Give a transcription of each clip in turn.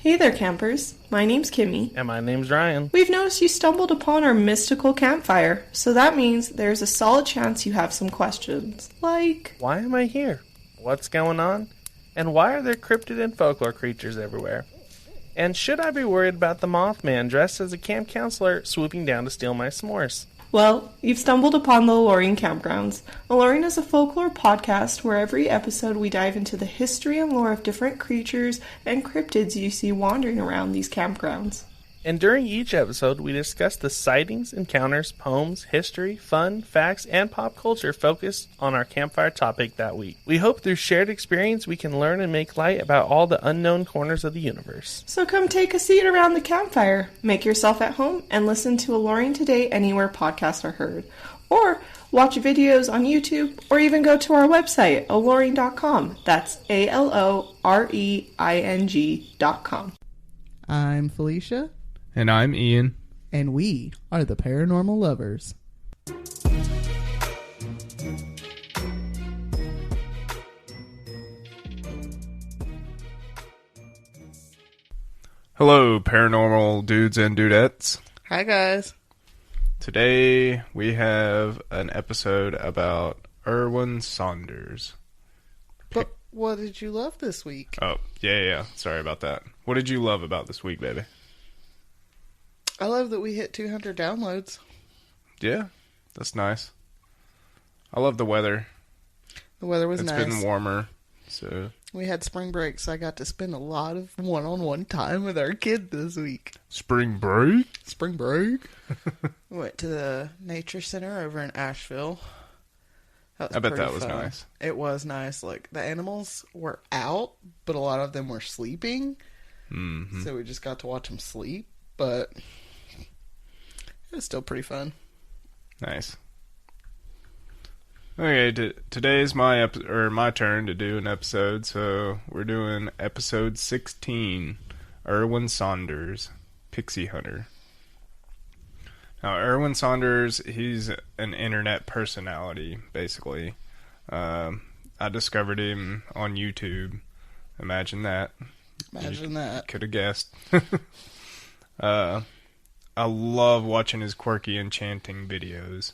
Hey there, campers. My name's Kimmy. And my name's Ryan. We've noticed you stumbled upon our mystical campfire, so that means there's a solid chance you have some questions. Like, why am I here? What's going on? And why are there cryptid and folklore creatures everywhere? And should I be worried about the Mothman dressed as a camp counselor swooping down to steal my s'mores? Well, you've stumbled upon the Aloreing Campgrounds. Aloreing is a folklore podcast where every episode we dive into the history and lore of different creatures and cryptids you see wandering around these campgrounds. And during each episode, we discuss the sightings, encounters, poems, history, fun, facts, and pop culture focused on our campfire topic that week. We hope through shared experience we can learn and make light about all the unknown corners of the universe. So come take a seat around the campfire, make yourself at home, and listen to Aloreing Today anywhere podcasts are heard. Or watch videos on YouTube, or even go to our website, aloreing.com. That's ALOREING.com. I'm Felicia. And I'm Ian. And we are the Paranormal Lovers. Hello, paranormal dudes and dudettes. Hi, guys. Today we have an episode about Erwin Saunders. But what did you love this week? Oh, yeah. Sorry about that. What did you love about this week, baby? I love that we hit 200 downloads. Yeah, that's nice. I love the weather. The weather was nice. It's been warmer, so... We had spring break, so I got to spend a lot of one-on-one time with our kid this week. Spring break? Spring break. We went to the nature center over in Asheville. I bet that was nice. It was nice. Like, the animals were out, but a lot of them were sleeping. Mm-hmm. So we just got to watch them sleep, but... it was still pretty fun. Nice. Okay, today's my turn to do an episode, so we're doing episode 16, Erwin Saunders, Pixie Hunter. Now, Erwin Saunders, he's an internet personality, basically. I discovered him on YouTube. Imagine that. Imagine that. Could have guessed. I love watching his quirky enchanting videos.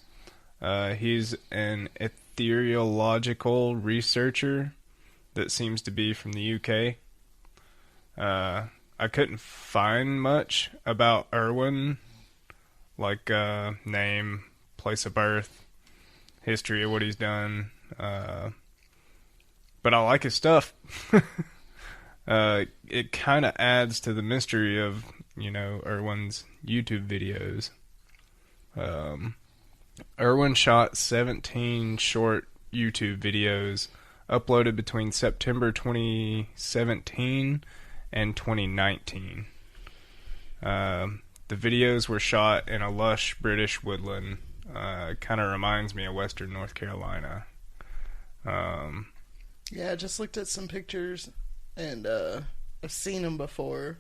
He's an ethereological researcher that seems to be from the UK. I couldn't find much about Erwin, like name, place of birth, history of what he's done. But I like his stuff. It kind of adds to the mystery of, Erwin's YouTube videos. Erwin shot 17 short YouTube videos uploaded between September 2017 and 2019. The videos were shot in a lush British woodland. Kind of reminds me of Western North Carolina. Yeah, I just looked at some pictures, and I've seen them before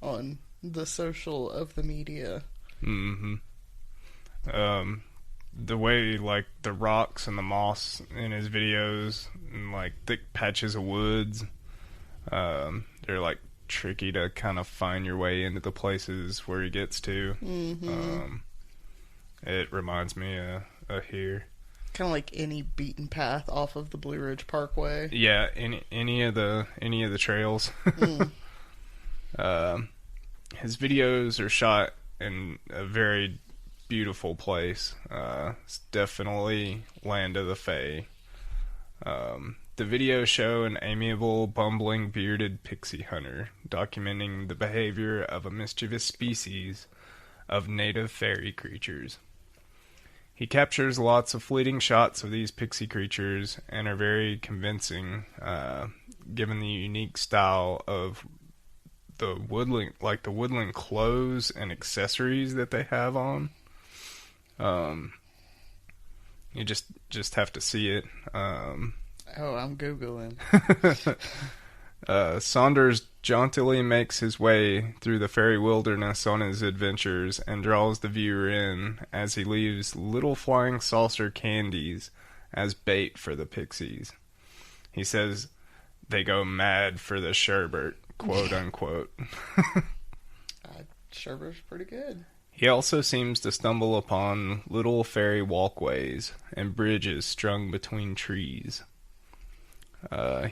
on the social of the media. Mm-hmm. The way, like, the rocks and the moss in his videos, and, like, thick patches of woods, they're, like, tricky to kind of find your way into the places where he gets to. Mm-hmm. It reminds me of here. Kind of like any beaten path off of the Blue Ridge Parkway. Yeah, any of the trails. His videos are shot in a very beautiful place. It's definitely land of the Fae. The videos show an amiable, bumbling, bearded pixie hunter documenting the behavior of a mischievous species of native fairy creatures. He captures lots of fleeting shots of these pixie creatures and are very convincing, given the unique style of the woodland clothes and accessories that they have on. You just have to see it. I'm Googling. Saunders jauntily makes his way through the fairy wilderness on his adventures and draws the viewer in as he leaves little flying saucer candies as bait for the pixies. He says they go mad for the sherbet, quote unquote. Sherber's pretty good. He also seems to stumble upon little fairy walkways and bridges strung between trees.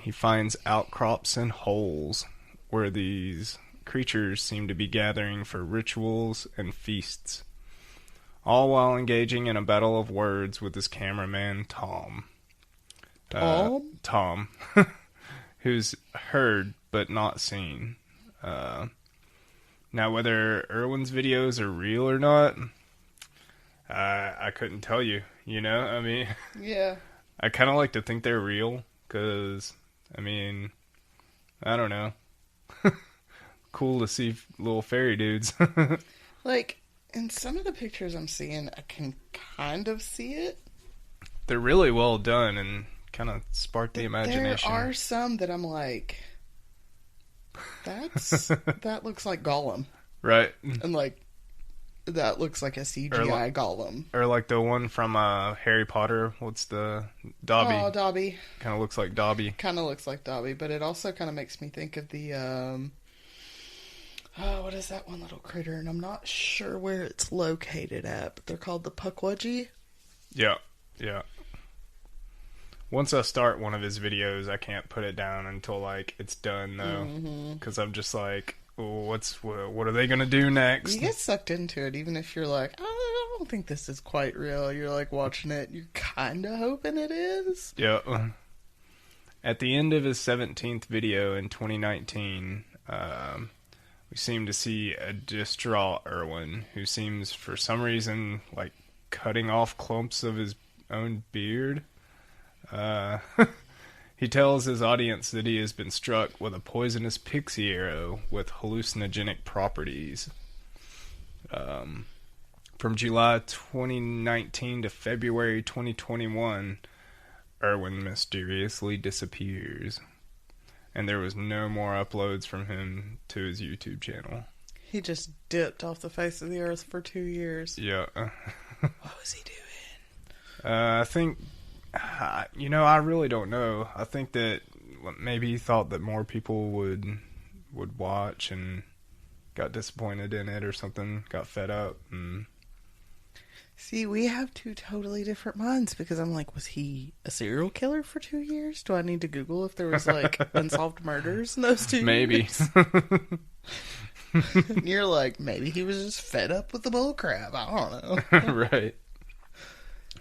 He finds outcrops and holes where these creatures seem to be gathering for rituals and feasts, all while engaging in a battle of words with his cameraman, Tom. Tom, who's heard but not seen. Now, whether Erwin's videos are real or not, I couldn't tell you, you know? I mean, yeah. I kind of like to think they're real, because, I mean, I don't know. Cool to see little fairy dudes. Like, in some of the pictures I'm seeing, I can kind of see it. They're really well done and kind of spark the imagination. There are some that I'm like, that looks like Gollum. Right. And like, that looks like a CGI Gollum. Or like the one from Harry Potter. What's the... Dobby. Oh, Dobby. Kind of looks like Dobby. Kind of looks like Dobby, but it also kind of makes me think of the... what is that one little critter? And I'm not sure where it's located at, but they're called the Pukwudgie. Yeah, yeah. Once I start one of his videos, I can't put it down until like it's done though, because I'm just like, oh, what are they gonna do next? You get sucked into it, even if you're like, oh, I don't think this is quite real. You're like watching it, you're kind of hoping it is. Yeah. At the end of his 17th video in 2019, we seem to see a distraught Erwin, who seems for some reason like cutting off clumps of his own beard. He tells his audience that he has been struck with a poisonous pixie arrow with hallucinogenic properties. From July 2019 to February 2021, Erwin mysteriously disappears, and there was no more uploads from him to his YouTube channel. He just dipped off the face of the earth for 2 years. Yeah. What was he doing? I think... I really don't know. I think that maybe he thought that more people would watch and got disappointed in it or something, got fed up. And... See, we have two totally different minds, because I'm like, was he a serial killer for 2 years? Do I need to Google if there was like unsolved murders in those 2 years? And you're like, maybe he was just fed up with the bull crap. I don't know. Right.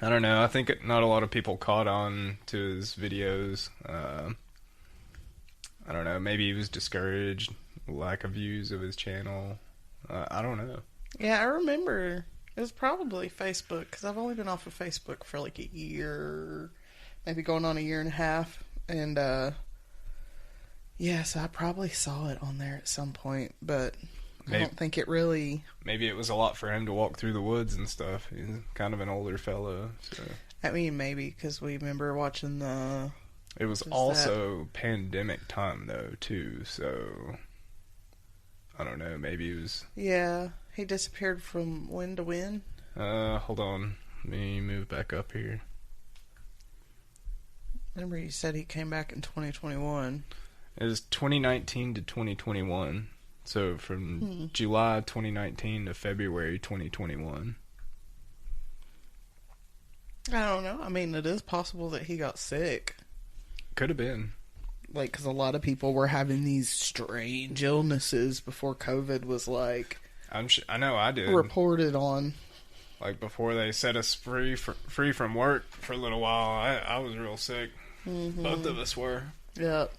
I don't know. I think not a lot of people caught on to his videos. I don't know. Maybe he was discouraged. Lack of views of his channel. I don't know. Yeah, I remember. It was probably Facebook, because I've only been off of Facebook for like a year, maybe going on a year and a half. And, so I probably saw it on there at some point, but... I don't think it really... Maybe it was a lot for him to walk through the woods and stuff. He's kind of an older fellow. So. I mean, maybe, because we remember watching the... It was also pandemic time, though, too, so... I don't know, maybe it was... Yeah, he disappeared from when to when? Hold on. Let me move back up here. Remember you said he came back in 2021. It was 2019 to 2021. So from July 2019 to February 2021. I don't know. I mean, it is possible that he got sick. Could have been. Like, because a lot of people were having these strange illnesses before COVID was, like... I know I did. Reported on. Like, before they set us free from work for a little while, I was real sick. Mm-hmm. Both of us were. Yep.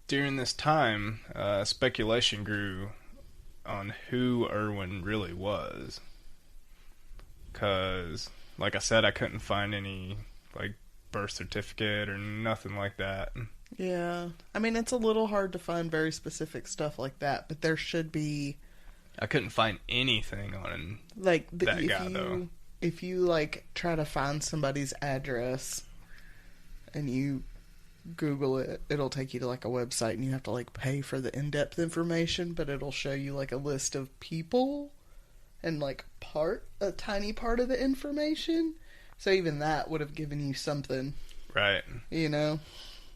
During this time, speculation grew on who Erwin really was. Because, like I said, I couldn't find any, like, birth certificate or nothing like that. Yeah. I mean, it's a little hard to find very specific stuff like that, but there should be... I couldn't find anything on like that guy, though. If you, like, try to find somebody's address and you... Google it, it'll take you to like a website and you have to like pay for the in-depth information, but it'll show you like a list of people and like a tiny part of the information. So even that would have given you something. Right. You know?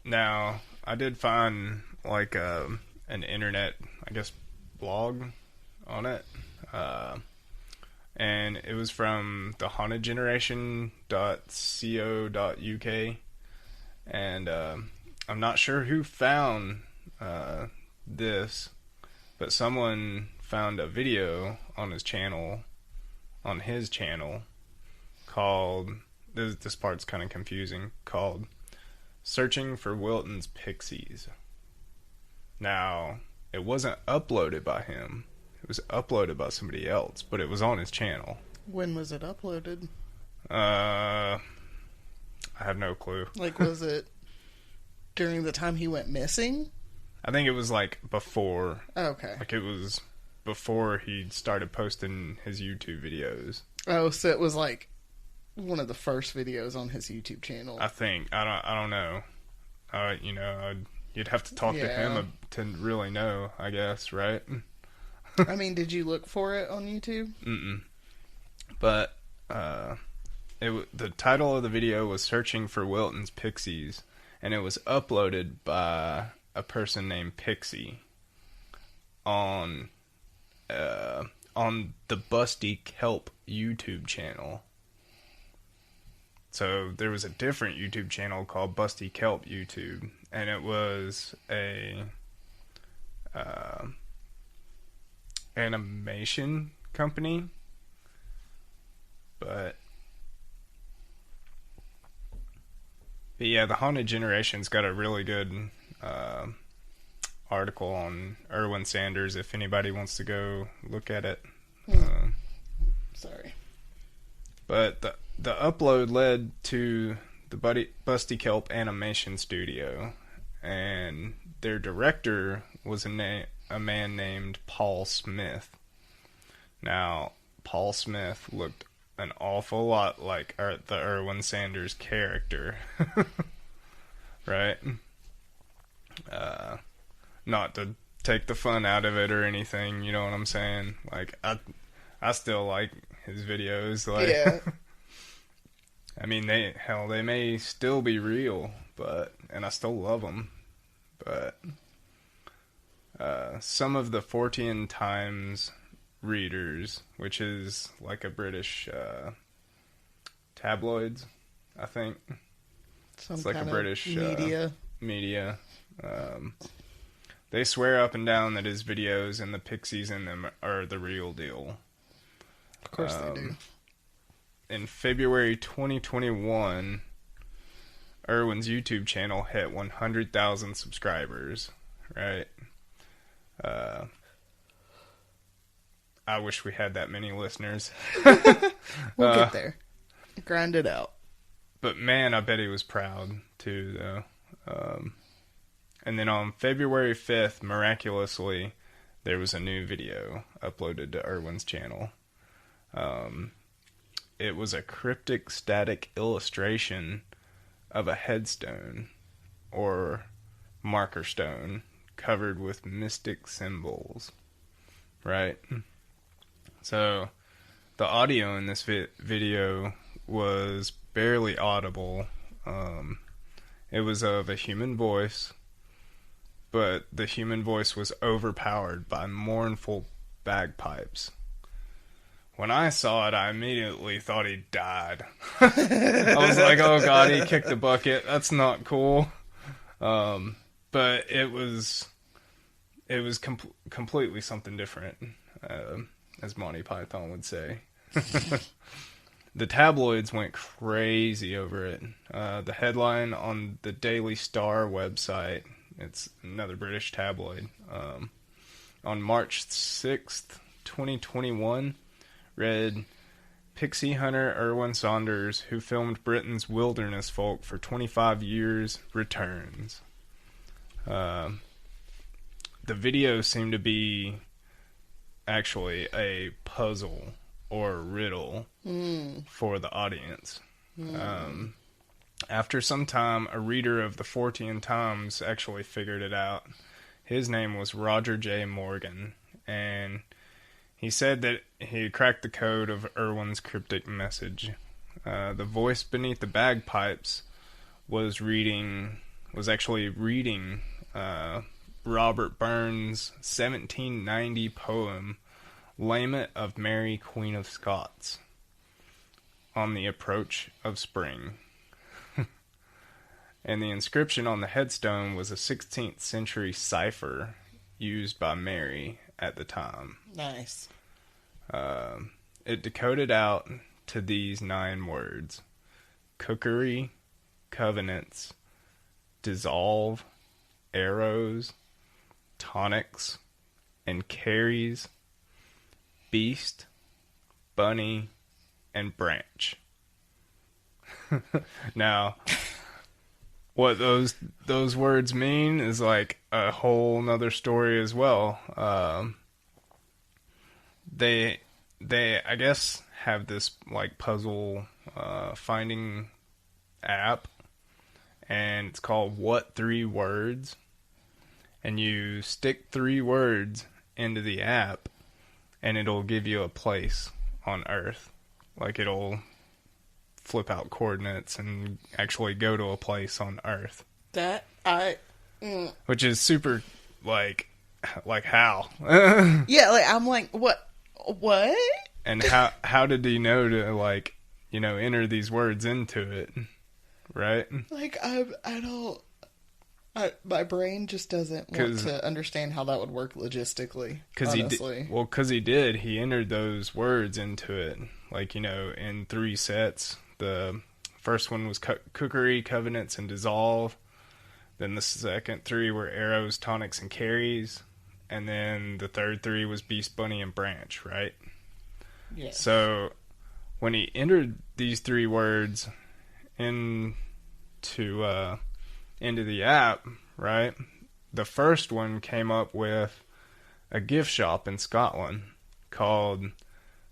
Now, I did find like an internet, I guess, blog on it. And it was from the hauntedgeneration.co.uk. And I'm not sure who found this, but someone found a video on his channel, called, this part's kind of confusing, called Searching for Wilton's Pixies. Now, it wasn't uploaded by him. It was uploaded by somebody else, but it was on his channel. When was it uploaded? I have no clue. Like, was it during the time he went missing? I think it was like before. Oh, okay. Like it was before he started posting his YouTube videos. Oh, so it was like one of the first videos on his YouTube channel. I think. I don't know. You'd have to talk to him to really know, I guess, right? I mean, did you look for it on YouTube? Mm-mm. But the title of the video was Searching for Wilton's Pixies, and it was uploaded by a person named Pixie on the Busty Kelp YouTube channel. So there was a different YouTube channel called Busty Kelp YouTube, and it was a animation company, but yeah, the Haunted Generation's got a really good article on Erwin Saunders if anybody wants to go look at it. Sorry. But the upload led to the Busty Kelp Animation Studio, and their director was a man named Paul Smith. Now, Paul Smith looked an awful lot like the Erwin Saunders character. Right? Not to take the fun out of it or anything, you know what I'm saying? Like, I still like his videos. Like, yeah. I mean, they may still be real, and I still love them, but some of the Fortean Times readers, which is like a British tabloids, I think. It's like a British media. They swear up and down that his videos and the Pixies in them are the real deal. Of course they do. In February 2021, Erwin's YouTube channel hit 100,000 subscribers, right? I wish we had that many listeners. We'll get there. Grind it out. But man, I bet he was proud too, though. And then on February 5th, miraculously, there was a new video uploaded to Erwin's channel. It was a cryptic static illustration of a headstone or marker stone covered with mystic symbols, right? So the audio in this video was barely audible. It was of a human voice, but the human voice was overpowered by mournful bagpipes. When I saw it, I immediately thought he died. I was like, oh god, he kicked the bucket. That's not cool. But it was completely something different, as Monty Python would say. The tabloids went crazy over it. The headline on the Daily Star website, it's another British tabloid, on March 6th, 2021, read, Pixie hunter Erwin Saunders, who filmed Britain's wilderness folk for 25 years, returns. The video seemed to be actually a puzzle or riddle for the audience. After some time, a reader of the Fortean Times actually figured it out. His name was Roger J. Morgan, and he said that he cracked the code of Erwin's cryptic message. The voice beneath the bagpipes was reading was actually reading Robert Burns' 1790 poem, Lament of Mary, Queen of Scots, on the approach of spring. And the inscription on the headstone was a 16th century cipher used by Mary at the time. Nice. It decoded out to these 9 words: cookery, covenants, dissolve, arrows, tonics, and carries, beast, bunny, and branch. Now, what those words mean is like a whole nother story as well. They I guess have this like puzzle finding app, and it's called What 3 Words, and you stick 3 words into the app and it'll give you a place on Earth. Like, it'll flip out coordinates and actually go to a place on Earth. Which is super, like how? Yeah, like, I'm like, what? And how did he know to, like, you know, enter these words into it, right? Like, I don't... my brain just doesn't want to understand how that would work logistically, honestly. Because he did. He entered those words into it, like, you know, in 3 sets. The first one was cookery, covenants, and dissolve. Then the second 3 were arrows, tonics, and carries. And then the third 3 was beast, bunny, and branch, right? Yeah. So when he entered these 3 words into the app, right, the first one came up with a gift shop in Scotland called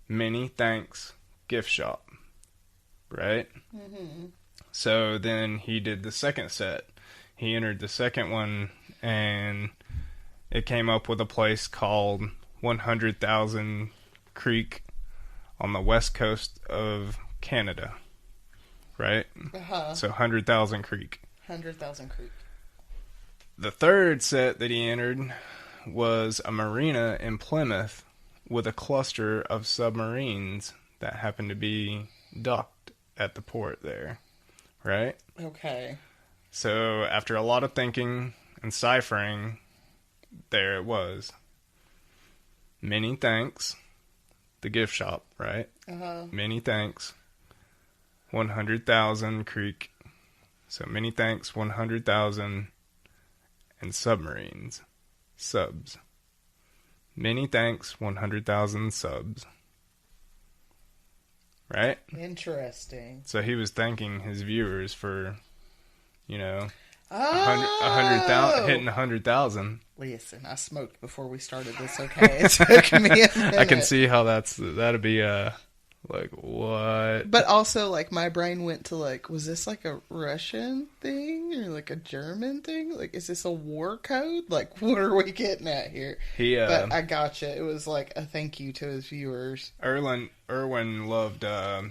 Many Thanks Gift Shop, right? Mm-hmm. So then he did the second set. He entered the second one, and it came up with a place called 100,000 Creek on the west coast of Canada, right? Uh-huh. So 100,000 Creek. 100,000 Creek. The third set that he entered was a marina in Plymouth with a cluster of submarines that happened to be docked at the port there, right? Okay. So after a lot of thinking and ciphering, there it was. Many thanks. The gift shop, right? Uh-huh. Many thanks. 100,000 Creek. So many thanks, 100,000, and submarines. Subs. Many thanks, 100,000 subs. Right? Interesting. So he was thanking his viewers for, you know, 100,000, hitting 100,000. Listen, I smoked before we started this, okay? It took me a minute. I can see how that'd be like, what? But also, like, my brain went to, like, was this like a Russian thing or like a German thing? Like, is this a war code? Like, what are we getting at here? But I gotcha. It was like a thank you to his viewers. Erwin loved a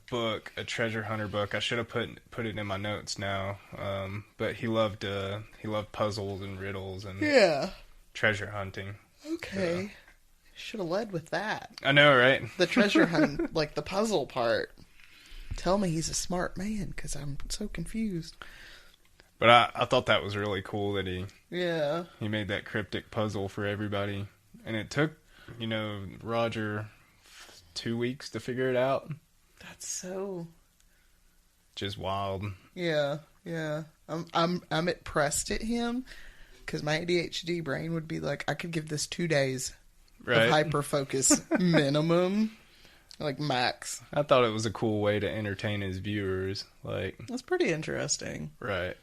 book, a treasure hunter book. I should have put it in my notes now. But he loved puzzles and riddles and treasure hunting. Okay. Should have led with that. I know, right? The treasure hunt, like the puzzle part. Tell me he's a smart man, because I'm so confused. But I thought that was really cool that he made that cryptic puzzle for everybody. And it took, you know, Roger 2 weeks to figure it out. That's so... just wild. Yeah. I'm impressed at him, because my ADHD brain would be like, I could give this 2 days of hyper-focus minimum, like max. I thought it was a cool way to entertain his viewers. Like, that's pretty interesting. Right.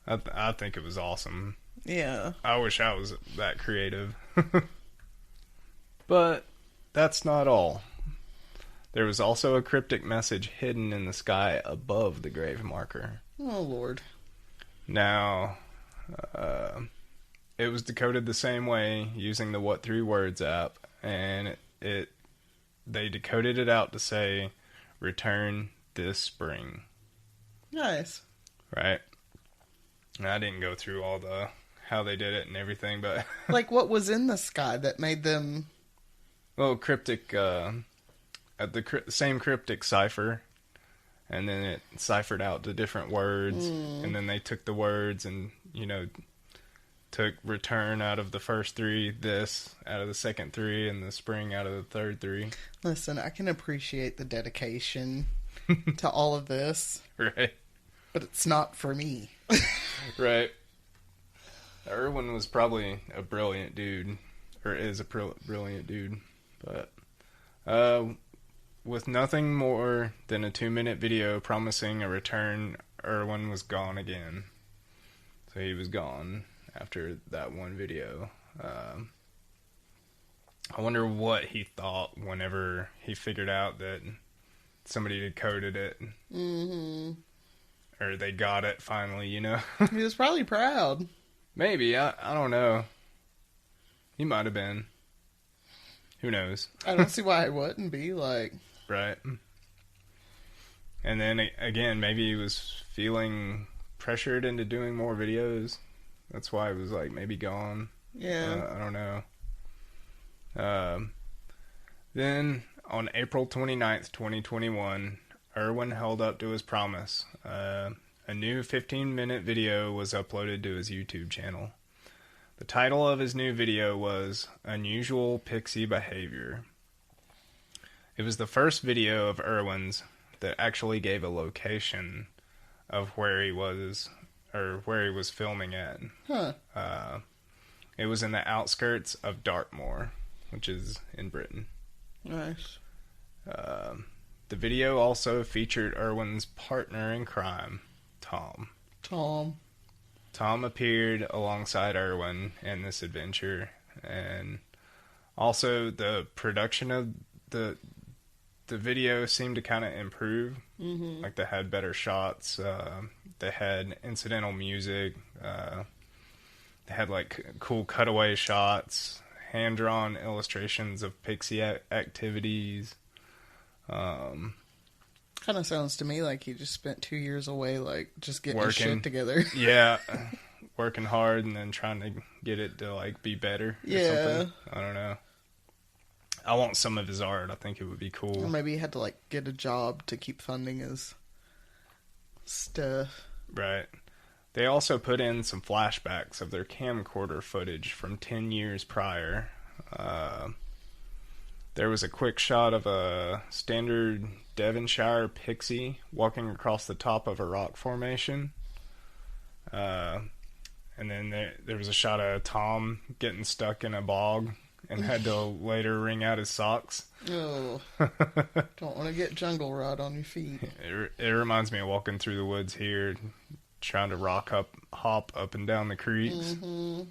I think it was awesome. Yeah. I wish I was that creative. But that's not all. There was also a cryptic message hidden in the sky above the grave marker. Oh, Lord. Now, it was decoded the same way using the What 3 Words app, and they decoded it out to say, return this spring. Nice. Right? And I didn't go through all the how they did it and everything, but Like, what was in the sky that made them... well, cryptic, at the same cryptic cipher, and then it ciphered out the different words, and then they took the words and, took return out of the first three, this out of the second three, and the spring out of the third three. Listen, I can appreciate the dedication to all of this, Right. but it's not for me. Right. Erwin was probably a brilliant dude, or is a brilliant dude, but with nothing more than a 2-minute video promising a return, Erwin was gone again. So he was gone after that one video. I wonder what he thought whenever he figured out that somebody decoded it. Mm-hmm. Or they got it finally, He was probably proud. Maybe, I don't know. He might have been. Who knows? I don't see why it wouldn't be, like... Right. And then, again, maybe he was feeling pressured into doing more videos. That's why he was, like, maybe gone. Yeah. I don't know. Then, on April 29th, 2021, Erwin held up to his promise. A new 15-minute video was uploaded to his YouTube channel. The title of his new video was Unusual Pixie Behavior. It was the first video of Erwin's that actually gave a location of where he was, or where he was filming at. Huh. It was in the outskirts of Dartmoor, which is in Britain. Nice. The video also featured Erwin's partner in crime, Tom. Tom appeared alongside Erwin in this adventure, and also the production of the video seemed to kind of improve. Mm-hmm. Like, they had better shots, they had incidental music, they had like cool cutaway shots, hand-drawn illustrations of Pixie activities. Kind of sounds to me like he just spent 2 years away, like, just getting his Working. shit together. Yeah, working hard and then trying to get it to, like, be better. Yeah. Or something. I don't know. I want some of his art. I think it would be cool. Or maybe he had to, like, get a job to keep funding his stuff. Right. They also put in some flashbacks of their camcorder footage from 10 years prior. There was a quick shot of a standard Devonshire Pixie walking across the top of a rock formation. And then there was a shot of Tom getting stuck in a bog and had to later wring out his socks. Oh, don't want to get jungle rot on your feet. It reminds me of walking through the woods here, trying to hop up and down the creeks. Mm-hmm.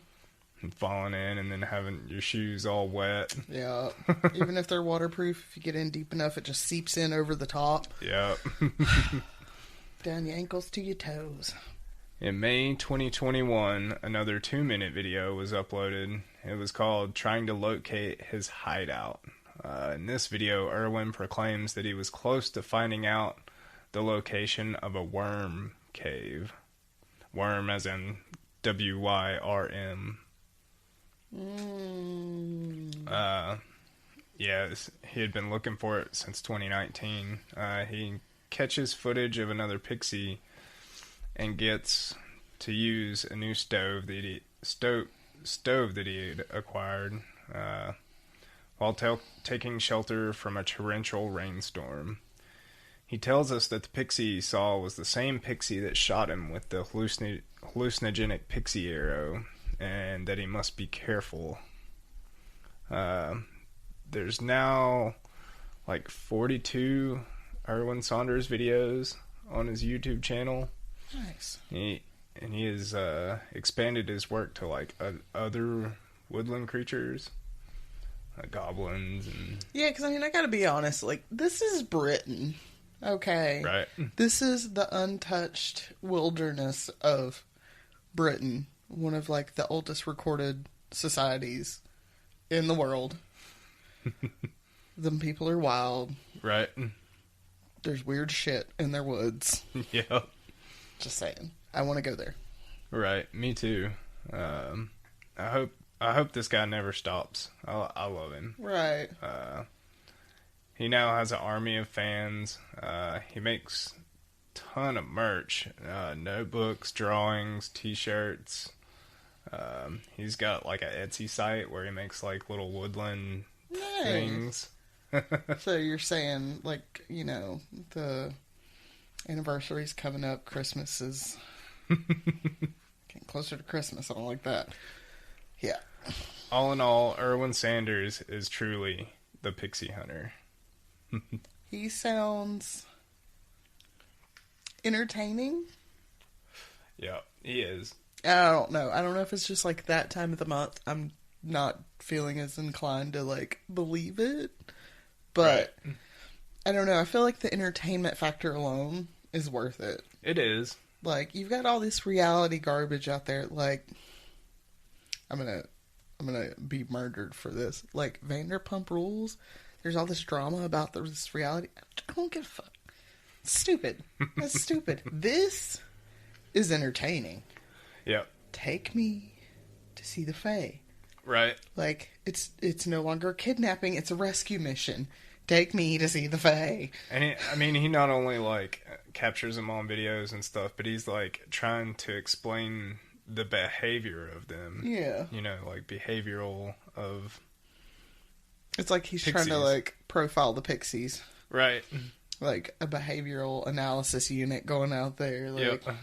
And falling in and then having your shoes all wet. Yeah. Even if they're waterproof, if you get in deep enough, it just seeps in over the top. Yeah. Down your ankles to your toes. In May 2021, another 2-minute video was uploaded. It was called Trying to Locate His Hideout. In this video, Erwin proclaims that he was close to finding out the location of a worm cave. Worm as in W-Y-R-M. He had been looking for it since 2019. He catches footage of another Pixie and gets to use a new stove that he had acquired while taking shelter from a torrential rainstorm. He tells us that the Pixie he saw was the same Pixie that shot him with the hallucinogenic Pixie arrow, and that he must be careful. There's now like 42 Erwin Saunders videos on his YouTube channel. Nice. He has expanded his work to like other woodland creatures, like goblins and... Yeah, because I mean, I gotta be honest, like, this is Britain, okay? Right. This is the untouched wilderness of Britain. One of, like, the oldest recorded societies in the world. Them people are wild. Right. There's weird shit in their woods. Yeah. Just saying. I want to go there. Right, me too. I hope this guy never stops. I love him. Right. He now has an army of fans. He makes a ton of merch, notebooks, drawings, T-shirts. He's got like an Etsy site where he makes like little woodland things. So you're saying, like, you know, the anniversary's coming up, Christmas is getting closer to Christmas, I don't like that. Yeah. All in all, Erwin Saunders is truly the Pixie hunter. He sounds entertaining. Yeah, he is. I don't know. I don't know if it's just like that time of the month. I'm not feeling as inclined to like believe it. But right. I don't know. I feel like the entertainment factor alone is worth it. It is. Like, you've got all this reality garbage out there. Like, I'm gonna be murdered for this. Like, Vanderpump Rules. There's all this drama about this reality. I don't give a fuck. It's stupid. That's stupid. This is entertaining. Yep. Take me to see the Fae. Right. Like, it's no longer kidnapping. It's a rescue mission. Take me to see the Fae. And he not only like captures them on videos and stuff, but he's like trying to explain the behavior of them. Yeah. You know, like behavioral of. It's like he's Pixies. trying to like profile the Pixies. Right. Like a behavioral analysis unit going out there. Like, yep.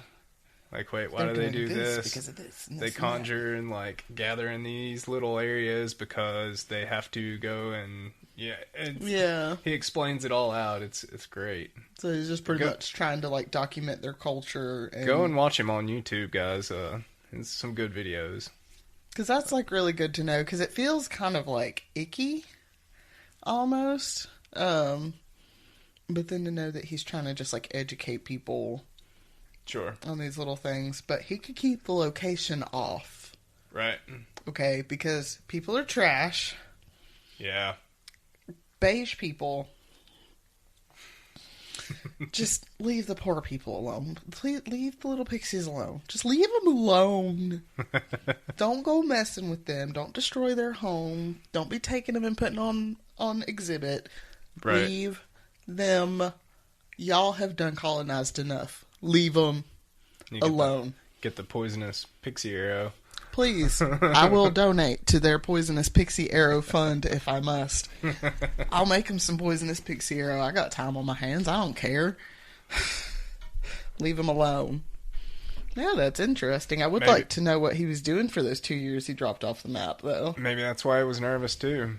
Like, wait, why do they do this? Because of this. They conjure and like gather in these little areas because they have to go and yeah. He explains it all out. It's great. So he's just pretty much trying to like document their culture. And go and watch him on YouTube, guys. It's some good videos. Because that's like really good to know. Because it feels kind of like icky, almost. But then to know that he's trying to just like educate people. Sure. On these little things. But he could keep the location off. Right. Okay, because people are trash. Yeah. Beige people. Just leave the poor people alone. Leave the little pixies alone. Just leave them alone. Don't go messing with them. Don't destroy their home. Don't be taking them and putting on exhibit. Right. Leave them. Y'all have done colonized enough. Leave them alone. Get the poisonous pixie arrow. Please, I will donate to their poisonous pixie arrow fund if I must. I'll make them some poisonous pixie arrow. I got time on my hands. I don't care. Leave them alone. Yeah, that's interesting. I would like to know what he was doing for those 2 years he dropped off the map, though. Maybe that's why he was nervous, too.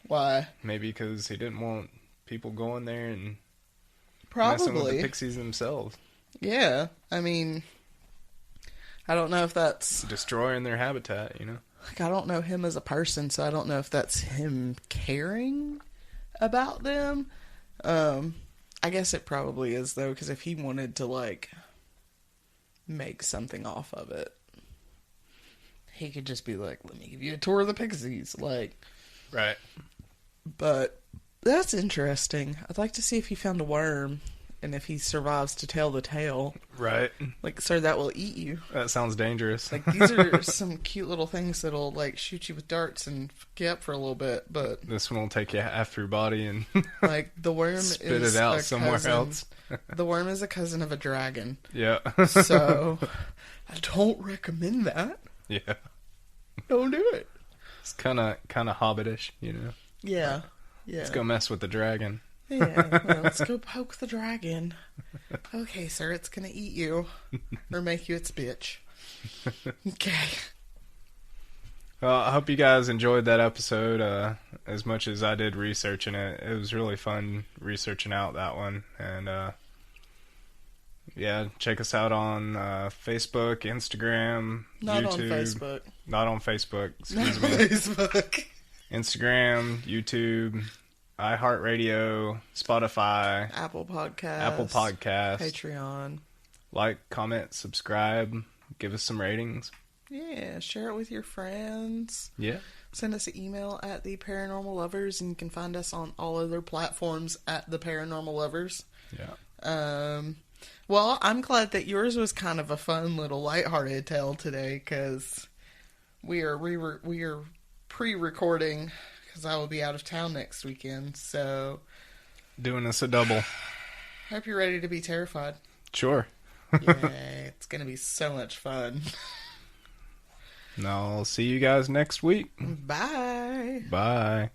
Why? Maybe because he didn't want people going there and probably messing with the pixies themselves. Yeah, I mean, I don't know if that's destroying their habitat, you know? Like, I don't know him as a person, so I don't know if that's him caring about them. I guess it probably is, though, because if he wanted to, like, make something off of it, he could just be like, let me give you a tour of the Pixies, like. Right. But that's interesting. I'd like to see if he found a worm. And if he survives to tell the tale. Right. Like, sir, that will eat you. That sounds dangerous. Like, these are some cute little things that'll, like, shoot you with darts and fuck you up for a little bit, but... This one will take you half your body and... like, the worm spit is it out somewhere else. The worm is a cousin of a dragon. Yeah. So, I don't recommend that. Yeah. Don't do it. It's kind of hobbitish, you know? Yeah. Yeah. Let's go mess with the dragon. Yeah, well, let's go poke the dragon. Okay, sir, it's gonna eat you. Or make you its bitch. Okay. Well, I hope you guys enjoyed that episode as much as I did researching it. It was really fun researching out that one. And, yeah, check us out on Facebook, Instagram, Not YouTube. on Facebook. Not on Facebook, excuse Not me. on Facebook. Instagram, YouTube, iHeartRadio, Spotify, Apple Podcasts, Patreon. Like, comment, subscribe, give us some ratings. Yeah, share it with your friends. Yeah. Send us an email at The Paranormal Lovers, and you can find us on all other platforms at The Paranormal Lovers. Yeah. Well, I'm glad that yours was kind of a fun little lighthearted tale today, because we are pre-recording because I will be out of town next weekend. So Doing us a double. hope you're ready to be terrified. Sure. Yay, it's gonna be so much fun. I'll see you guys next week. Bye. Bye.